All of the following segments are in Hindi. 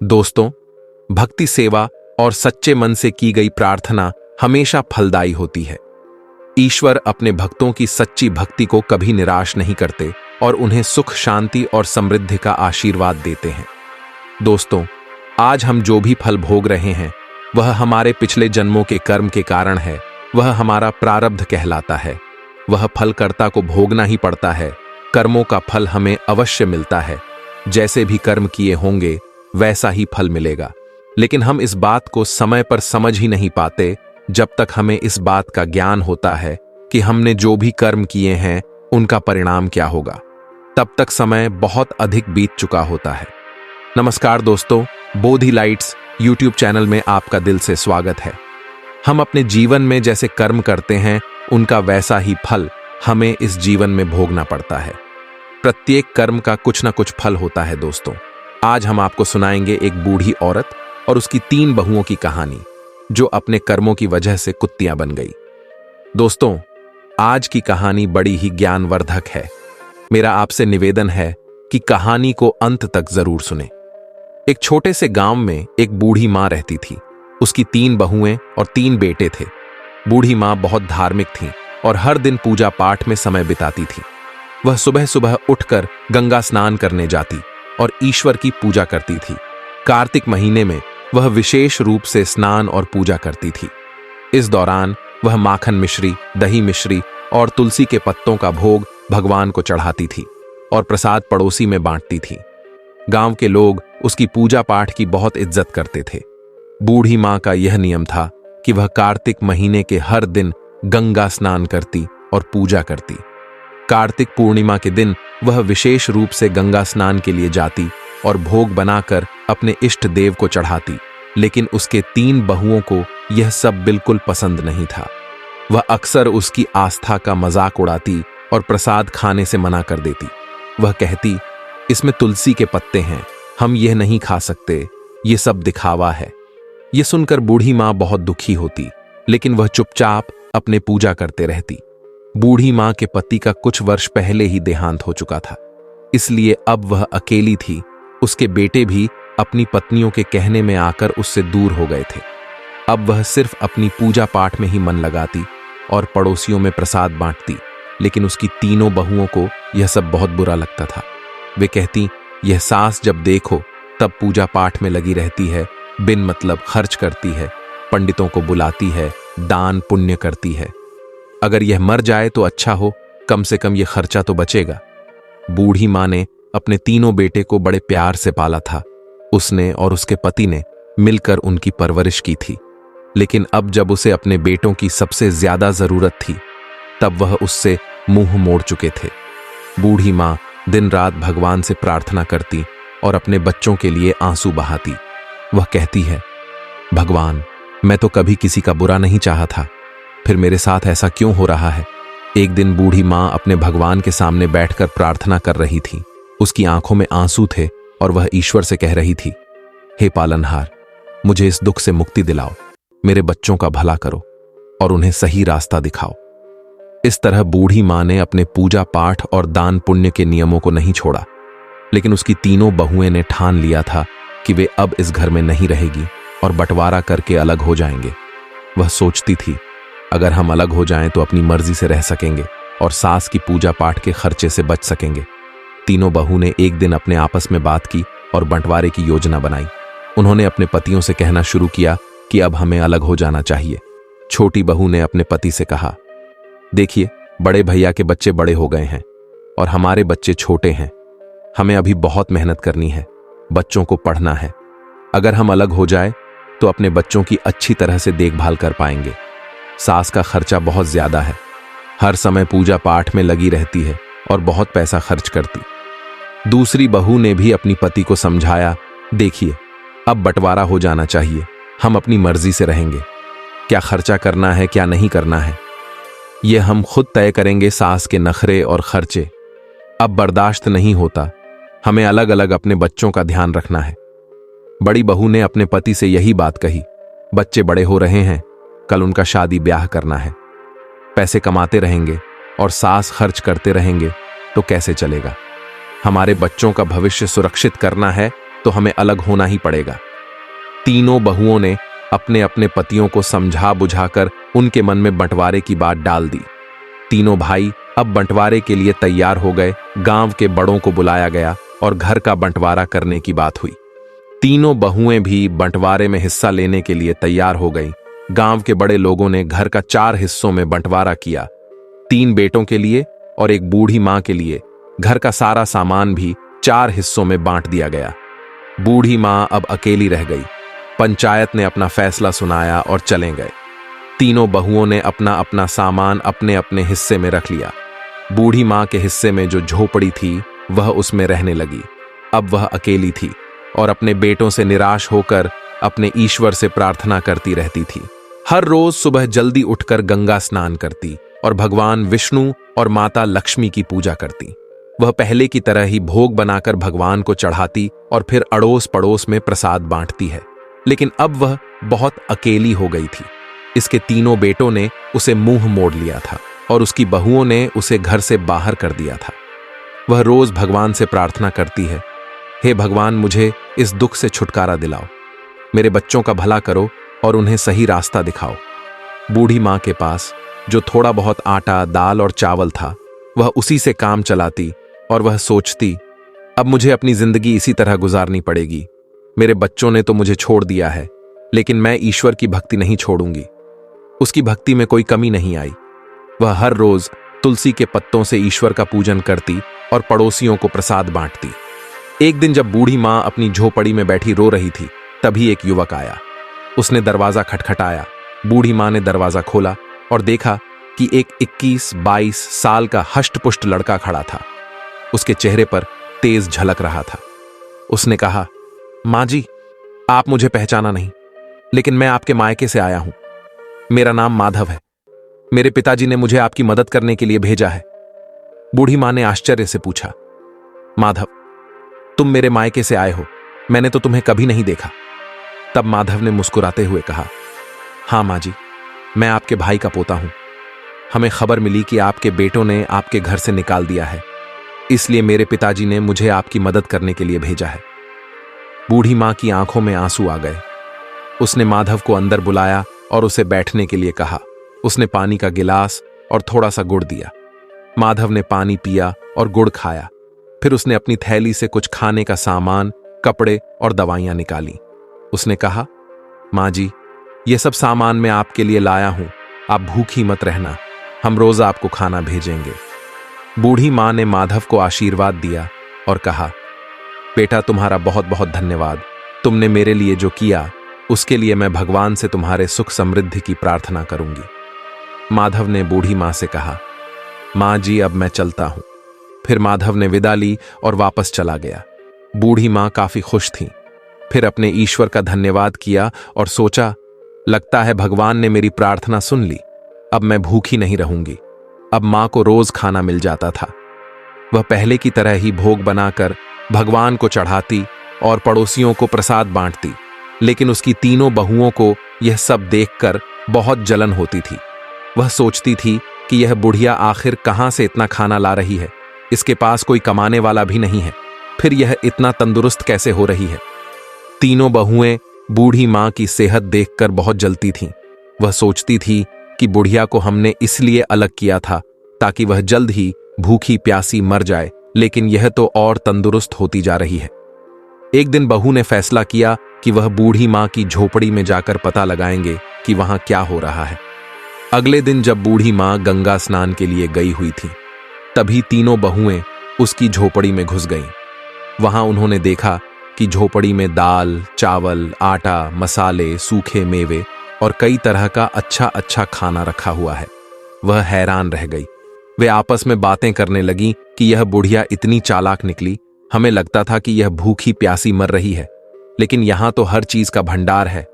दोस्तों, भक्ति सेवा और सच्चे मन से की गई प्रार्थना हमेशा फलदायी होती है। ईश्वर अपने भक्तों की सच्ची भक्ति को कभी निराश नहीं करते और उन्हें सुख, शांति और समृद्धि का आशीर्वाद देते हैं। दोस्तों, आज हम जो भी फल भोग रहे हैं वह हमारे पिछले जन्मों के कर्म के कारण है। वह हमारा प्रारब्ध कहलाता है। वह फल कर्ता को भोगना ही पड़ता है। कर्मों का फल हमें अवश्य मिलता है। जैसे भी कर्म किए होंगे वैसा ही फल मिलेगा। लेकिन हम इस बात को समय पर समझ ही नहीं पाते जब तक हमें इस बात का ज्ञान होता है कि हमने जो भी कर्म किए हैं उनका परिणाम क्या होगा। तब तक समय बहुत अधिक बीत चुका होता है। नमस्कार दोस्तों, बोधि लाइट्स यूट्यूब चैनल में आपका दिल से स्वागत है। हम अपने जीवन में जैसे कर्म करते हैं उनका वैसा ही फल हमें इस जीवन में भोगना पड़ता है। प्रत्येक कर्म का कुछ ना कुछ फल होता है। दोस्तों, आज हम आपको सुनाएंगे एक बूढ़ी औरत और उसकी 3 बहुओं की कहानी जो अपने कर्मों की वजह से कुत्तियां बन गई। दोस्तों, आज की कहानी बड़ी ही ज्ञानवर्धक है। मेरा आपसे निवेदन है कि कहानी को अंत तक जरूर सुने। एक छोटे से गांव में एक बूढ़ी मां रहती थी। उसकी 3 बहुएं और 3 बेटे थे। बूढ़ी मां बहुत धार्मिक थी और हर दिन पूजा पाठ में समय बिताती थी। वह सुबह सुबह उठकर गंगा स्नान करने जाती और ईश्वर की पूजा करती थी। कार्तिक महीने में वह विशेष रूप से स्नान और पूजा करती थी। इस दौरान वह माखन मिश्री, दही मिश्री और तुलसी के पत्तों का भोग भगवान को चढ़ाती थी और प्रसाद पड़ोसी में बांटती थी। गांव के लोग उसकी पूजा पाठ की बहुत इज्जत करते थे। बूढ़ी मां का यह नियम था कि वह कार्तिक महीने के हर दिन गंगा स्नान करती और पूजा करती। कार्तिक पूर्णिमा के दिन वह विशेष रूप से गंगा स्नान के लिए जाती और भोग बनाकर अपने इष्ट देव को चढ़ाती। लेकिन उसके 3 बहुओं को यह सब बिल्कुल पसंद नहीं था। वह अक्सर उसकी आस्था का मजाक उड़ाती और प्रसाद खाने से मना कर देती। वह कहती, इसमें तुलसी के पत्ते हैं, हम यह नहीं खा सकते, ये सब दिखावा है। यह सुनकर बूढ़ी मां बहुत दुखी होती, लेकिन वह चुपचाप अपने पूजा करते रहती। बूढ़ी मां के पति का कुछ वर्ष पहले ही देहांत हो चुका था, इसलिए अब वह अकेली थी। उसके बेटे भी अपनी पत्नियों के कहने में आकर उससे दूर हो गए थे। अब वह सिर्फ अपनी पूजा पाठ में ही मन लगाती और पड़ोसियों में प्रसाद बांटती। लेकिन उसकी 3 बहुओं को यह सब बहुत बुरा लगता था। वे कहती, यह सास जब देखो तब पूजा पाठ में लगी रहती है, बिन मतलब खर्च करती है, पंडितों को बुलाती है, दान पुण्य करती है। अगर यह मर जाए तो अच्छा हो, कम से कम यह खर्चा तो बचेगा। बूढ़ी मां ने अपने 3 बेटे को बड़े प्यार से पाला था। उसने और उसके पति ने मिलकर उनकी परवरिश की थी। लेकिन अब जब उसे अपने बेटों की सबसे ज्यादा जरूरत थी तब वह उससे मुंह मोड़ चुके थे। बूढ़ी मां दिन रात भगवान से प्रार्थना करती और अपने बच्चों के लिए आंसू बहाती। वह कहती है, भगवान, मैं तो कभी किसी का बुरा नहीं चाहा था, फिर मेरे साथ ऐसा क्यों हो रहा है। एक दिन बूढ़ी मां अपने भगवान के सामने बैठकर प्रार्थना कर रही थी। उसकी आंखों में आंसू थे और वह ईश्वर से कह रही थी, हे पालनहार, मुझे इस दुख से मुक्ति दिलाओ, मेरे बच्चों का भला करो और उन्हें सही रास्ता दिखाओ। इस तरह बूढ़ी मां ने अपने पूजा पाठ और दान पुण्य के नियमों को नहीं छोड़ा। लेकिन उसकी 3 बहुएं ने ठान लिया था कि वे अब इस घर में नहीं रहेगी और बंटवारा करके अलग हो जाएंगे। वह सोचती थी, अगर हम अलग हो जाएं तो अपनी मर्जी से रह सकेंगे और सास की पूजा पाठ के खर्चे से बच सकेंगे। 3 बहू ने एक दिन अपने आपस में बात की और बंटवारे की योजना बनाई। उन्होंने अपने पतियों से कहना शुरू किया कि अब हमें अलग हो जाना चाहिए। छोटी बहू ने अपने पति से कहा, देखिए, बड़े भैया के बच्चे बड़े हो गए हैं और हमारे बच्चे छोटे हैं। हमें अभी बहुत मेहनत करनी है, बच्चों को पढ़ना है। अगर हम अलग हो जाए तो अपने बच्चों की अच्छी तरह से देखभाल कर पाएंगे। सास का खर्चा बहुत ज्यादा है, हर समय पूजा पाठ में लगी रहती है और बहुत पैसा खर्च करती। दूसरी बहू ने भी अपनी पति को समझाया, देखिए, अब बंटवारा हो जाना चाहिए, हम अपनी मर्जी से रहेंगे। क्या खर्चा करना है, क्या नहीं करना है, यह हम खुद तय करेंगे। सास के नखरे और खर्चे अब बर्दाश्त नहीं होता, हमें अलग अलग अपने बच्चों का ध्यान रखना है। बड़ी बहू ने अपने पति से यही बात कही, बच्चे बड़े हो रहे हैं, कल उनका शादी ब्याह करना है। पैसे कमाते रहेंगे और सास खर्च करते रहेंगे तो कैसे चलेगा। हमारे बच्चों का भविष्य सुरक्षित करना है तो हमें अलग होना ही पड़ेगा। तीनों बहुओं ने अपने अपने पतियों को समझा बुझाकर उनके मन में बंटवारे की बात डाल दी। तीनों भाई अब बंटवारे के लिए तैयार हो गए। गांव के बड़ों को बुलाया गया और घर का बंटवारा करने की बात हुई। तीनों बहुएं भी बंटवारे में हिस्सा लेने के लिए तैयार हो गईं। गांव के बड़े लोगों ने घर का 4 हिस्सों में बंटवारा किया। 3 बेटों के लिए और एक बूढ़ी मां के लिए घर का सारा सामान भी 4 हिस्सों में बांट दिया गया। बूढ़ी मां अब अकेली रह गई। पंचायत ने अपना फैसला सुनाया और चले गए। तीनों बहुओं ने अपना अपना सामान अपने अपने हिस्से में रख लिया। बूढ़ी मां के हिस्से में जो झोपड़ी थी वह उसमें रहने लगी। अब वह अकेली थी और अपने बेटों से निराश होकर अपने ईश्वर से प्रार्थना करती रहती थी। हर रोज सुबह जल्दी उठकर गंगा स्नान करती और भगवान विष्णु और माता लक्ष्मी की पूजा करती। वह पहले की तरह ही भोग बनाकर भगवान को चढ़ाती और फिर अड़ोस पड़ोस में प्रसाद बांटती है। लेकिन अब वह बहुत अकेली हो गई थी। इसके तीनों बेटों ने उसे मुंह मोड़ लिया था और उसकी बहुओं ने उसे घर से बाहर कर दिया था। वह रोज भगवान से प्रार्थना करती है, हे भगवान, मुझे इस दुख से छुटकारा दिलाओ, मेरे बच्चों का भला करो और उन्हें सही रास्ता दिखाओ। बूढ़ी मां के पास जो थोड़ा बहुत आटा, दाल और चावल था, वह उसी से काम चलाती और वह सोचती, अब मुझे अपनी जिंदगी इसी तरह गुजारनी पड़ेगी। मेरे बच्चों ने तो मुझे छोड़ दिया है, लेकिन मैं ईश्वर की भक्ति नहीं छोड़ूंगी। उसकी भक्ति में कोई कमी नहीं आई। वह हर रोज तुलसी के पत्तों से ईश्वर का पूजन करती और पड़ोसियों को प्रसाद बांटती। एक दिन जब बूढ़ी मां अपनी झोपड़ी में बैठी रो रही थी, तभी एक युवक आया। उसने दरवाजा खटखटाया। बूढ़ी मां ने दरवाजा खोला और देखा कि एक 21-22 साल का हष्टपुष्ट लड़का खड़ा था। उसके चेहरे पर तेज झलक रहा था। उसने कहा, मां जी, आप मुझे पहचाना नहीं, लेकिन मैं आपके मायके से आया हूं। मेरा नाम माधव है। मेरे पिताजी ने मुझे आपकी मदद करने के लिए भेजा है। बूढ़ी मां ने आश्चर्य से पूछा, माधव, तुम मेरे मायके से आए हो? मैंने तो तुम्हें कभी नहीं देखा। तब माधव ने मुस्कुराते हुए कहा, हां मां जी, मैं आपके भाई का पोता हूं। हमें खबर मिली कि आपके बेटों ने आपके घर से निकाल दिया है, इसलिए मेरे पिताजी ने मुझे आपकी मदद करने के लिए भेजा है। बूढ़ी मां की आंखों में आंसू आ गए। उसने माधव को अंदर बुलाया और उसे बैठने के लिए कहा। उसने पानी का गिलास और थोड़ा सा गुड़ दिया। माधव ने पानी पिया और गुड़ खाया। फिर उसने अपनी थैली से कुछ खाने का सामान, कपड़े और दवाइयां निकाली। उसने कहा, मां जी, ये सब सामान मैं आपके लिए लाया हूं। आप भूखी मत रहना, हम रोज आपको खाना भेजेंगे। बूढ़ी मां ने माधव को आशीर्वाद दिया और कहा, बेटा, तुम्हारा बहुत बहुत धन्यवाद। तुमने मेरे लिए जो किया उसके लिए मैं भगवान से तुम्हारे सुख समृद्धि की प्रार्थना करूंगी। माधव ने बूढ़ी मां से कहा, मां जी, अब मैं चलता हूं। फिर माधव ने विदा ली और वापस चला गया। बूढ़ी मां काफी खुश थी। फिर अपने ईश्वर का धन्यवाद किया और सोचा, लगता है भगवान ने मेरी प्रार्थना सुन ली। अब मैं भूखी नहीं रहूंगी। अब मां को रोज खाना मिल जाता था। वह पहले की तरह ही भोग बनाकर भगवान को चढ़ाती और पड़ोसियों को प्रसाद बांटती। लेकिन उसकी तीनों बहुओं को यह सब देखकर बहुत जलन होती थी। वह सोचती थी कि यह बुढ़िया आखिर कहां से इतना खाना ला रही है। इसके पास कोई कमाने वाला भी नहीं है, फिर यह इतना तंदुरुस्त कैसे हो रही है। तीनों बहुएं बूढ़ी मां की सेहत देखकर बहुत जलती थीं। वह सोचती थी कि बुढ़िया को हमने इसलिए अलग किया था ताकि वह जल्द ही भूखी प्यासी मर जाए, लेकिन यह तो और तंदुरुस्त होती जा रही है। एक दिन बहू ने फैसला किया कि वह बूढ़ी मां की झोपड़ी में जाकर पता लगाएंगे कि वहां क्या हो रहा है। अगले दिन जब बूढ़ी मां गंगा स्नान के लिए गई हुई थी, तभी तीनों बहुएं उसकी झोपड़ी में घुस गईं। वहां उन्होंने देखा कि झोपड़ी में दाल, चावल, आटा, मसाले, सूखे मेवे और कई तरह का अच्छा अच्छा खाना रखा हुआ है। वह हैरान रह गई। वे आपस में बातें करने लगी कि यह बुढ़िया इतनी चालाक निकली। हमें लगता था कि यह भूखी प्यासी मर रही है, लेकिन यहां तो हर चीज का भंडार है।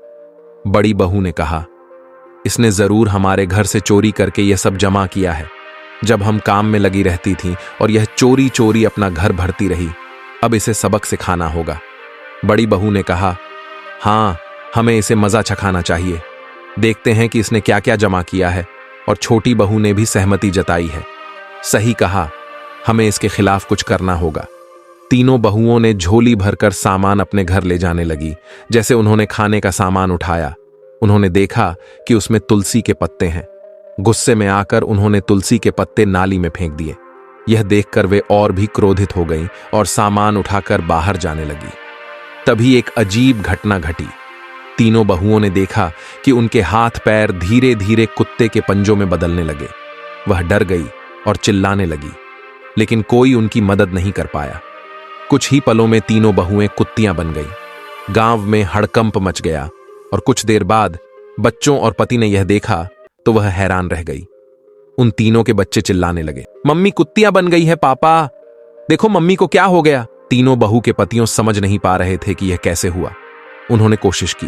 बड़ी बहू ने कहा, इसने जरूर हमारे घर से चोरी करके यह सब जमा किया है। जब हम काम में लगी रहती थी और यह चोरी चोरी अपना घर भरती रही, अब इसे सबक सिखाना होगा। बड़ी बहू ने कहा, हाँ, हमें इसे मजा चखाना चाहिए। देखते हैं कि इसने क्या क्या जमा किया है। और छोटी बहू ने भी सहमति जताई है। सही कहा, हमें इसके खिलाफ कुछ करना होगा। तीनों बहुओं ने झोली भरकर सामान अपने घर ले जाने लगी। जैसे उन्होंने खाने का सामान उठाया, उन्होंने देखा कि उसमें तुलसी के पत्ते हैं। गुस्से में आकर उन्होंने तुलसी के पत्ते नाली में फेंक दिए। यह देखकर वे और भी क्रोधित हो गईं और सामान उठाकर बाहर जाने लगी। तभी एक अजीब घटना घटी। तीनों बहुओं ने देखा कि उनके हाथ पैर धीरे धीरे कुत्ते के पंजों में बदलने लगे। वह डर गई और चिल्लाने लगी, लेकिन कोई उनकी मदद नहीं कर पाया। कुछ ही पलों में तीनों बहुएं कुत्तियां बन गईं। गांव में हड़कंप मच गया और कुछ देर बाद बच्चों और पति ने यह देखा तो वह हैरान रह गई। उन तीनों के बच्चे चिल्लाने लगे, मम्मी कुत्तियां बन गई है, पापा देखो मम्मी को क्या हो गया। तीनों बहू के पतियों समझ नहीं पा रहे थे कि यह कैसे हुआ। उन्होंने कोशिश की,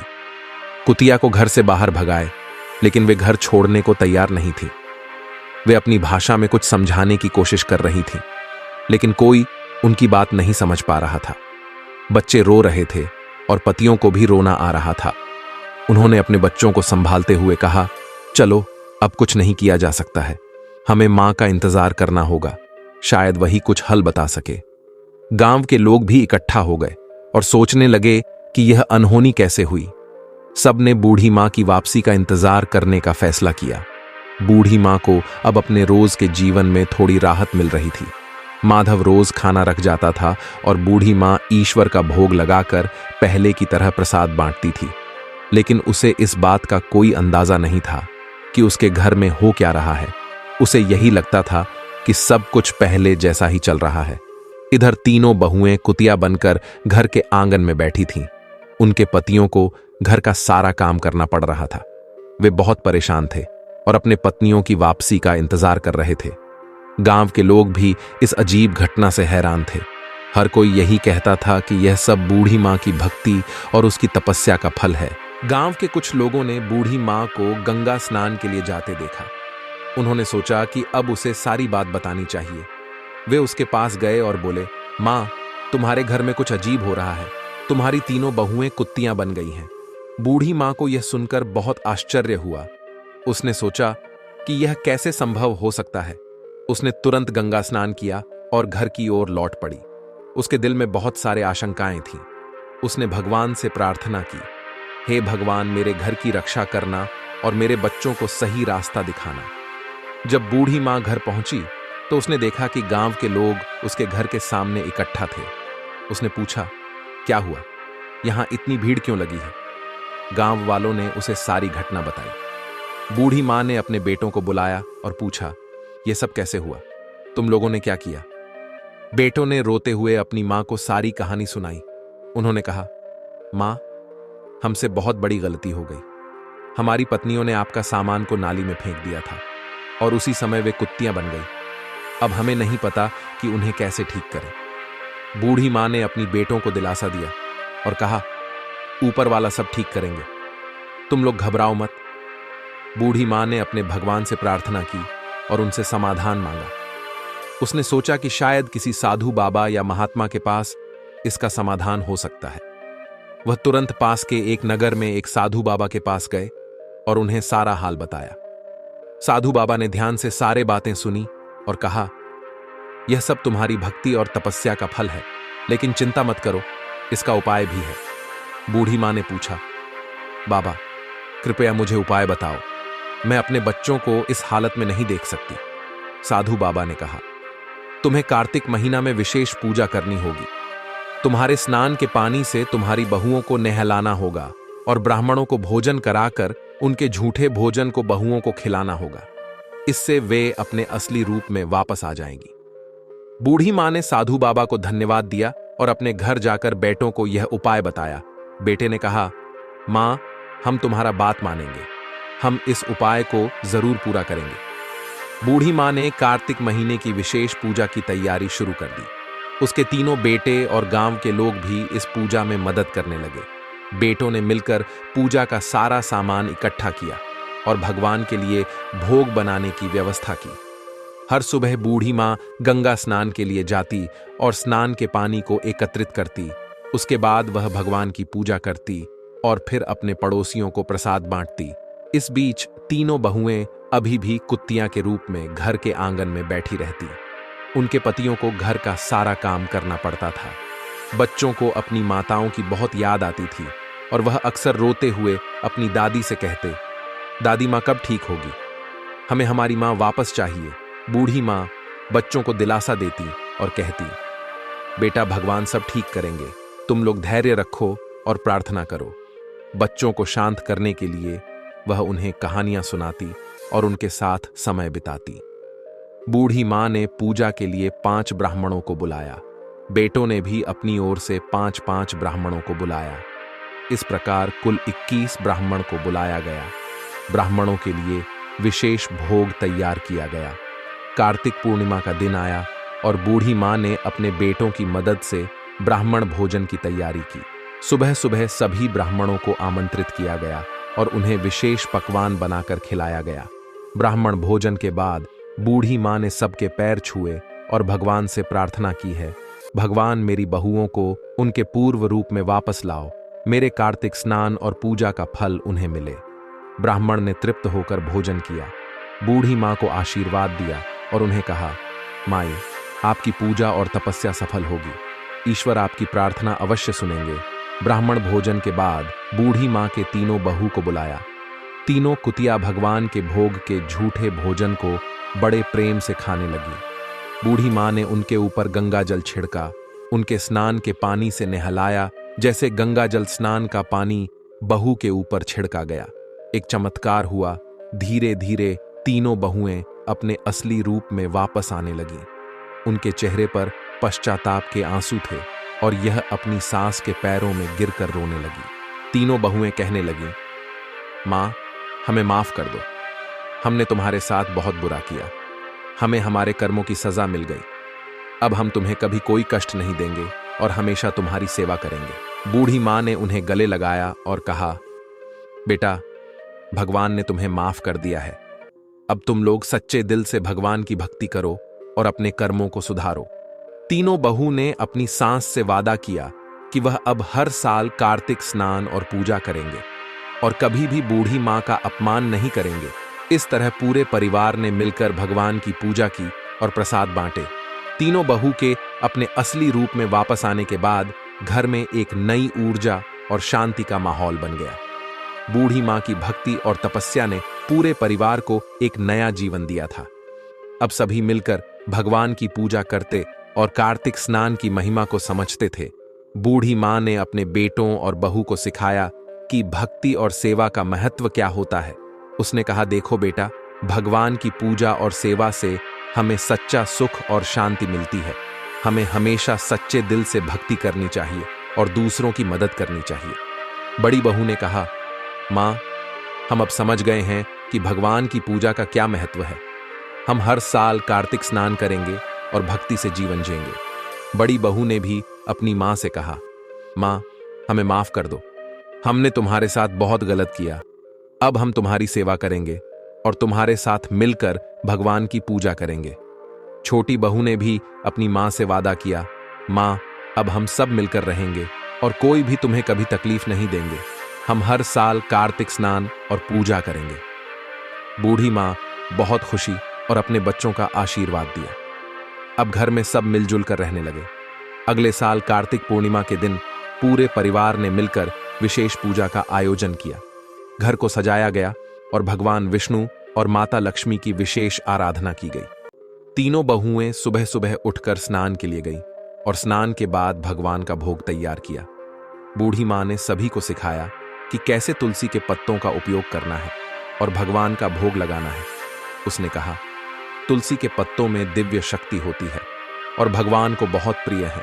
कुतिया को घर से बाहर भगाए, लेकिन वे घर छोड़ने को तैयार नहीं थी। वे अपनी भाषा में कुछ समझाने की कोशिश कर रही थी, लेकिन कोई उनकी बात नहीं समझ पा रहा था। बच्चे रो रहे थे और पतियों को भी रोना आ रहा था। उन्होंने अपने बच्चों को संभालते हुए कहा, चलो अब कुछ नहीं किया जा सकता है, हमें मां का इंतजार करना होगा, शायद वही कुछ हल बता सके। गांव के लोग भी इकट्ठा हो गए और सोचने लगे कि यह अनहोनी कैसे हुई। सबने बूढ़ी मां की वापसी का इंतजार करने का फैसला किया। बूढ़ी मां को अब अपने रोज के जीवन में थोड़ी राहत मिल रही थी। माधव रोज खाना रख जाता था और बूढ़ी मां ईश्वर का भोग लगाकर पहले की तरह प्रसाद बांटती थी, लेकिन उसे इस बात का कोई अंदाजा नहीं था कि उसके घर में हो क्या रहा है। उसे यही लगता था कि सब कुछ पहले जैसा ही चल रहा है। इधर तीनों बहुएं कुतिया बनकर घर के आंगन में बैठी थीं। उनके पतियों को घर का सारा काम करना पड़ रहा था। वे बहुत परेशान थे और अपने पत्नियों की वापसी का इंतजार कर रहे थे। गांव के लोग भी इस अजीब घटना से हैरान थे। हर कोई यही कहता था कि यह सब बूढ़ी मां की भक्ति और उसकी तपस्या का फल है। गांव के कुछ लोगों ने बूढ़ी मां को गंगा स्नान के लिए जाते देखा। उन्होंने सोचा कि अब उसे सारी बात बतानी चाहिए। वे उसके पास गए और बोले, मां, तुम्हारे घर में कुछ अजीब हो रहा है। तुम्हारी तीनों बहुएं कुत्तियां बन गई हैं। बूढ़ी मां को यह सुनकर बहुत आश्चर्य हुआ। उसने सोचा कि यह कैसे संभव हो सकता है। उसने तुरंत गंगा स्नान किया और घर की ओर लौट पड़ी। उसके दिल में बहुत सारे आशंकाएं थीं। उसने भगवान से प्रार्थना की, हे भगवान, मेरे घर की रक्षा करना और मेरे बच्चों को सही रास्ता दिखाना। जब बूढ़ी मां घर पहुंची तो उसने देखा कि गांव के लोग उसके घर के सामने इकट्ठा थे। उसने पूछा, क्या हुआ, यहां इतनी भीड़ क्यों लगी है? गांव वालों ने उसे सारी घटना बताई। बूढ़ी मां ने अपने बेटों को बुलाया और पूछा, यह सब कैसे हुआ? तुम लोगों ने क्या किया? बेटों ने रोते हुए अपनी मां को सारी कहानी सुनाई। उन्होंने कहा, मां, हमसे बहुत बड़ी गलती हो गई। हमारी पत्नियों ने आपका सामान को नाली में फेंक दिया था और उसी समय वे कुत्तियां बन गई। अब हमें नहीं पता कि उन्हें कैसे ठीक करें। बूढ़ी मां ने अपनी बेटों को दिलासा दिया और कहा, ऊपर वाला सब ठीक करेंगे, तुम लोग घबराओ मत। बूढ़ी मां ने अपने भगवान से प्रार्थना की और उनसे समाधान मांगा। उसने सोचा कि शायद किसी साधु बाबा या महात्मा के पास इसका समाधान हो सकता है। वह तुरंत पास के एक नगर में एक साधु बाबा के पास गए और उन्हें सारा हाल बताया। साधु बाबा ने ध्यान से सारे बातें सुनी और कहा, यह सब तुम्हारी भक्ति और तपस्या का फल है, लेकिन चिंता मत करो, इसका उपाय भी है। बूढ़ी मां ने पूछा, बाबा, कृपया मुझे उपाय बताओ, मैं अपने बच्चों को इस हालत में नहीं देख सकती। साधु बाबा ने कहा, तुम्हें कार्तिक महीना में विशेष पूजा करनी होगी। तुम्हारे स्नान के पानी से तुम्हारी बहुओं को नहलाना होगा और ब्राह्मणों को भोजन कराकर उनके झूठे भोजन को बहुओं को खिलाना होगा। इससे वे अपने असली रूप में वापस आ जाएंगी। बूढ़ी मां ने साधु बाबा को धन्यवाद दिया और अपने घर जाकर बेटों को यह उपाय बताया। बेटे ने कहा, मां, हम तुम्हारा बात मानेंगे, हम इस उपाय को जरूर पूरा करेंगे। बूढ़ी मां ने कार्तिक महीने की विशेष पूजा की तैयारी शुरू कर दी। उसके तीनों बेटे और गांव के लोग भी इस पूजा में मदद करने लगे। बेटों ने मिलकर पूजा का सारा सामान इकट्ठा किया और भगवान के लिए भोग बनाने की व्यवस्था की। हर सुबह बूढ़ी मां गंगा स्नान के लिए जाती और स्नान के पानी को एकत्रित करती। उसके बाद वह भगवान की पूजा करती और फिर अपने पड़ोसियों को प्रसाद बांटती। इस बीच तीनों बहुएं अभी भी कुत्तियां के रूप में घर के आंगन में बैठी रहती। उनके पतियों को घर का सारा काम करना पड़ता था। बच्चों को अपनी माताओं की बहुत याद आती थी और वह अक्सर रोते हुए अपनी दादी से कहते, दादी माँ कब ठीक होगी, हमें हमारी माँ वापस चाहिए। बूढ़ी माँ बच्चों को दिलासा देती और कहती, बेटा भगवान सब ठीक करेंगे, तुम लोग धैर्य रखो और प्रार्थना करो। बच्चों को शांत करने के लिए वह उन्हें कहानियां सुनाती और उनके साथ समय बिताती। बूढ़ी माँ ने पूजा के लिए 5 ब्राह्मणों को बुलाया। बेटों ने भी अपनी ओर से 5-5 ब्राह्मणों को बुलाया। इस प्रकार कुल 21 ब्राह्मण को बुलाया गया। ब्राह्मणों के लिए विशेष भोग तैयार किया गया। कार्तिक पूर्णिमा का दिन आया और बूढ़ी माँ ने अपने बेटों की मदद से ब्राह्मण भोजन की तैयारी की। सुबह सुबह सभी ब्राह्मणों को आमंत्रित किया गया और उन्हें विशेष पकवान बनाकर खिलाया गया। ब्राह्मण भोजन के बाद बूढ़ी माँ ने सबके पैर छुए और भगवान से प्रार्थना की है, भगवान मेरी बहुओं को उनके पूर्व रूप में वापस लाओ, मेरे कार्तिक स्नान और पूजा का फल उन्हें मिले। ब्राह्मण ने तृप्त होकर भोजन किया, बूढ़ी माँ को आशीर्वाद दिया और उन्हें कहा, माई आपकी पूजा और तपस्या सफल होगी, ईश्वर आपकी प्रार्थना अवश्य सुनेंगे। ब्राह्मण भोजन के बाद बूढ़ी माँ के तीनों बहू को बुलाया। तीनों कुतिया भगवान के भोग के झूठे भोजन को बड़े प्रेम से खाने लगी। बूढ़ी माँ ने उनके ऊपर गंगा जल छिड़का, उनके स्नान के पानी से नहलाया जैसे गंगा जल स्नान का पानी बहू के ऊपर छिड़का गया। एक चमत्कार हुआ, धीरे धीरे तीनों बहुएं अपने असली रूप में वापस आने लगीं। उनके चेहरे पर पश्चाताप के आंसू थे और यह अपनी सास के पैरों में गिरकर रोने लगी। तीनों बहुएं कहने लगीं, माँ हमें माफ कर दो, हमने तुम्हारे साथ बहुत बुरा किया, हमें हमारे कर्मों की सजा मिल गई। अब हम तुम्हें कभी कोई कष्ट नहीं देंगे और हमेशा तुम्हारी सेवा करेंगे। बूढ़ी माँ ने उन्हें गले लगाया और कहा, बेटा भगवान ने तुम्हें माफ कर दिया है, अब तुम लोग सच्चे दिल से भगवान की भक्ति करो और अपने कर्मों को सुधारो। तीनों बहू ने अपनी सास से वादा किया कि वह अब हर साल कार्तिक स्नान और पूजा करेंगे और कभी भी बूढ़ी माँ का अपमान नहीं करेंगे। इस तरह पूरे परिवार ने मिलकर भगवान की पूजा की और प्रसाद बांटे। तीनों बहू के अपने असली रूप में वापस आने के बाद घर में एक नई ऊर्जा और शांति का माहौल बन गया। बूढ़ी माँ की भक्ति और तपस्या ने पूरे परिवार को एक नया जीवन दिया था। अब सभी मिलकर भगवान की पूजा करते और कार्तिक स्नान की महिमा को समझते थे। बूढ़ी माँ ने अपने बेटों और बहू को सिखाया कि भक्ति और सेवा का महत्व क्या होता है। उसने कहा, देखो बेटा, भगवान की पूजा और सेवा से हमें सच्चा सुख और शांति मिलती है। हमें हमेशा सच्चे दिल से भक्ति करनी चाहिए और दूसरों की मदद करनी चाहिए। बड़ी बहू ने कहा, माँ हम अब समझ गए हैं कि भगवान की पूजा का क्या महत्व है। हम हर साल कार्तिक स्नान करेंगे और भक्ति से जीवन जिएंगे। बड़ी बहू ने भी अपनी माँ से कहा, माँ हमें माफ कर दो, हमने तुम्हारे साथ बहुत गलत किया। अब हम तुम्हारी सेवा करेंगे और तुम्हारे साथ मिलकर भगवान की पूजा करेंगे। छोटी बहू ने भी अपनी माँ से वादा किया, माँ अब हम सब मिलकर रहेंगे और कोई भी तुम्हें कभी तकलीफ नहीं देंगे। हम हर साल कार्तिक स्नान और पूजा करेंगे। बूढ़ी माँ बहुत खुशी और अपने बच्चों का आशीर्वाद दिया। अब घर में सब मिलजुल कर रहने लगे। अगले साल कार्तिक पूर्णिमा के दिन पूरे परिवार ने मिलकर विशेष पूजा का आयोजन किया। घर को सजाया गया और भगवान विष्णु और माता लक्ष्मी की विशेष आराधना की गई। तीनों बहुएं सुबह सुबह उठकर स्नान के लिए गईं और स्नान के बाद भगवान का भोग तैयार किया। बूढ़ी माँ ने सभी को सिखाया कि कैसे तुलसी के पत्तों का उपयोग करना है और भगवान का भोग लगाना है। उसने कहा, तुलसी के पत्तों में दिव्य शक्ति होती है और भगवान को बहुत प्रिय है।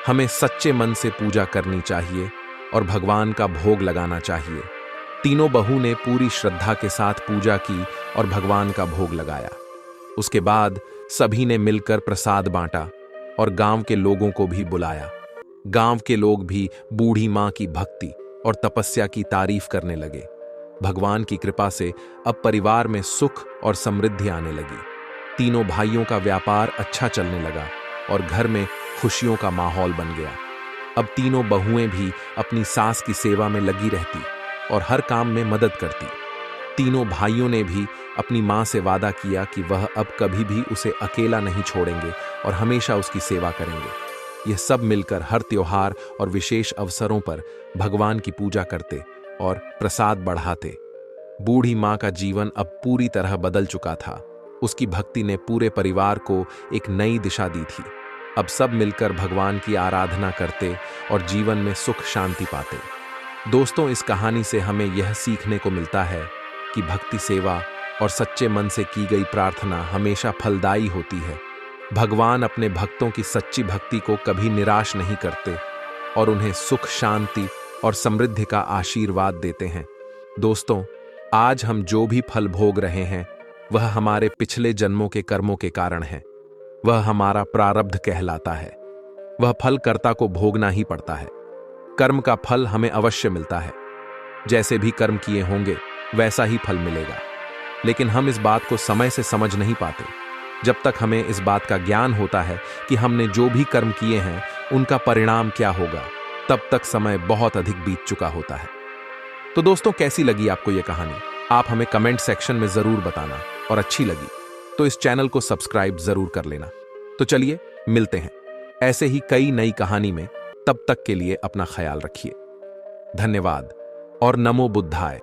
हमें सच्चे मन से पूजा करनी चाहिए और भगवान का भोग लगाना चाहिए। तीनों बहू ने पूरी श्रद्धा के साथ पूजा की और भगवान का भोग लगाया। उसके बाद सभी ने मिलकर प्रसाद बांटा और गांव के लोगों को भी बुलाया। गांव के लोग भी बूढ़ी माँ की भक्ति और तपस्या की तारीफ करने लगे। भगवान की कृपा से अब परिवार में सुख और समृद्धि आने लगी। तीनों भाइयों का व्यापार अच्छा चलने लगा और घर में खुशियों का माहौल बन गया। अब तीनों बहुएं भी अपनी सास की सेवा में लगी रहती और हर काम में मदद करती। तीनों भाइयों ने भी अपनी मां से वादा किया कि वह अब कभी भी उसे अकेला नहीं छोड़ेंगे और हमेशा उसकी सेवा करेंगे। यह सब मिलकर हर त्योहार और विशेष अवसरों पर भगवान की पूजा करते और प्रसाद बढ़ाते। बूढ़ी मां का जीवन अब पूरी तरह बदल चुका था। उसकी भक्ति ने पूरे परिवार को एक नई दिशा दी थी। अब सब मिलकर भगवान की आराधना करते और जीवन में सुख शांति पाते। दोस्तों, इस कहानी से हमें यह सीखने को मिलता है कि भक्ति सेवा और सच्चे मन से की गई प्रार्थना हमेशा फलदायी होती है। भगवान अपने भक्तों की सच्ची भक्ति को कभी निराश नहीं करते और उन्हें सुख शांति और समृद्धि का आशीर्वाद देते हैं। दोस्तों, आज हम जो भी फल भोग रहे हैं वह हमारे पिछले जन्मों के कर्मों के कारण है। वह हमारा प्रारब्ध कहलाता है। वह फल कर्ता को भोगना ही पड़ता है। कर्म का फल हमें अवश्य मिलता है। जैसे भी कर्म किए होंगे वैसा ही फल मिलेगा। लेकिन हम इस बात को समय से समझ नहीं पाते। जब तक हमें इस बात का ज्ञान होता है कि हमने जो भी कर्म किए हैं उनका परिणाम क्या होगा, तब तक समय बहुत अधिक बीत चुका होता है। तो दोस्तों, कैसी लगी आपको यह कहानी? आप हमें कमेंट सेक्शन में जरूर बताना, और अच्छी लगी तो इस चैनल को सब्सक्राइब जरूर कर लेना। तो चलिए मिलते हैं ऐसे ही कई नई कहानी में। तब तक के लिए अपना ख्याल रखिए। धन्यवाद और नमो बुद्धाय।